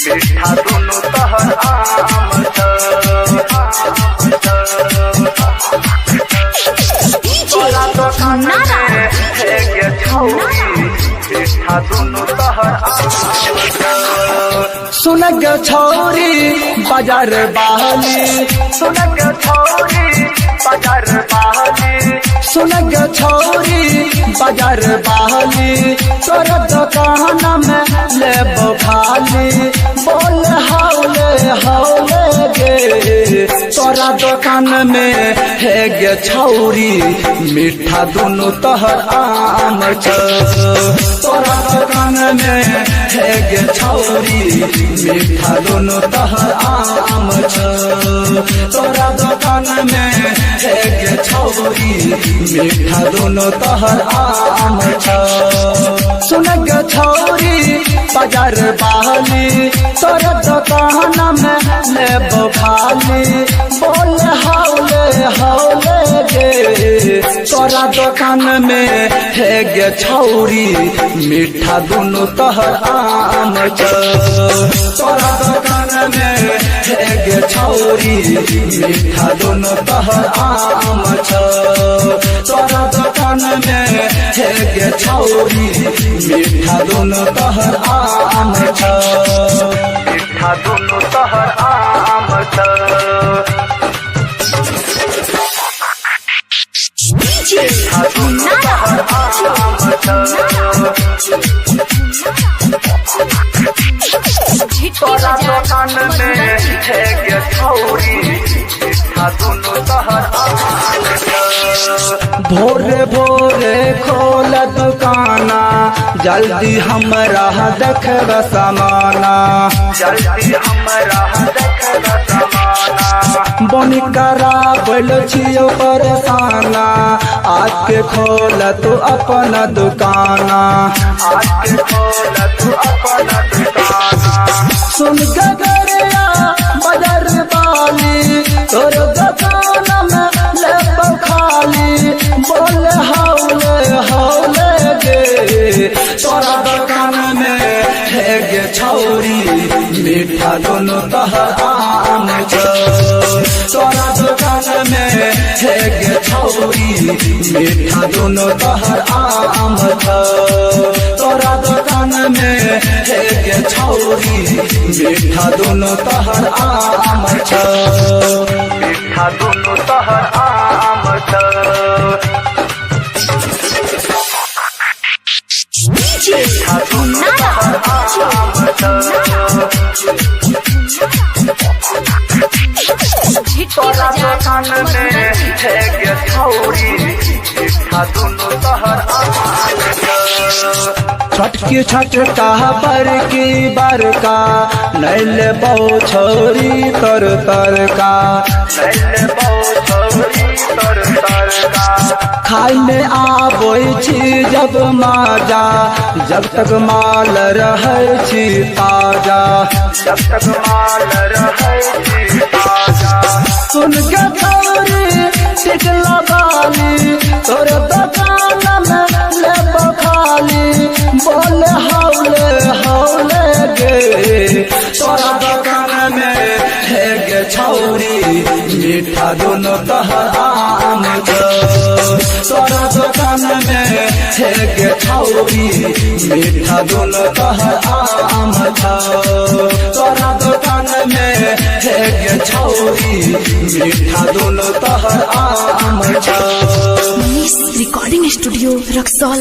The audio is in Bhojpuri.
मीठा दुनु तहर आम तोरा दुकान में है के छौरी मीठा दुनु तहर आम सुनग छौरी बाजार बहली सुनग छौरी बाजार बहली सुनग छौरी बाजार बहली तोर दुकान में लेबो खाली बोल हौले हौले गे तोरा दुकान में है गे छौरी मीठा दुनु तहर आम छ तोरा दुकान में है गे छौरी मीठा दुनु तहर आम छ तोरा दुकान में है गे छौरी मीठा दुनु तहर आम छ सुनग छौरी बाजार बहली तोरा दुकान में लेबो खाली बोल हौले हौले गे तोरा दुकान में है गे छौरी मीठा दुनु तहर आम छ तोरा दुकान में है गे छौरी मीठा दुनु तहर आम छ तोरा दुकान में है गे छौरी मीठा दुनु तहर आम छ मीठा दुनु तहर आम मीठा दुनु तहर आम तोरा दुकान में है गे छौरी मीठा दुनु तहर आम भोरे भोरे खोल दुकाना जल्दी हमरा देखब समाना जल्दी हमरा देखब समाना बनी कराबल छियो परेशाना आके खोल तू अपन दुकाना आके खोल तू अपन दुकाना सुन गगरिया बाजार वाली तोर दुकान में लेबो खाली बोल हौले हौले गे तोरा दुकान में है गे छौरी मीठा दुनु तहर आम छ तोरा दुकान में है गे छौरी मीठा दुनु तहर आम छ तोरा दुकान में है गे छौरी मीठा दुनु तहर आम छ मीठा दुनु तहर आम मीठा दुनु तहर आम तोरा दुकान में है गे छौरी मीठा दुनु तहर आम छटकी छटका बरकी बरका नैल बहु छौरी तर तरका खाई में आबै छी जब माजा जब तक माल रहै छी ताजा जब तक माल रहै छी ताजा सुन के छौरी टिक लगाली तोर दुकान में लेबो खाली बोल हौले हौले गे तोरा दुकान में है गे छौरी मीठा दुनु तहर आम छ तोरा दुकान में है गे छौरी मीठा दुनु तहर आम छ तोरा दुकान में है गे छौरी मीठा दुनु तहर आम छ रिकॉर्डिंग स्टूडियो रक्सौल।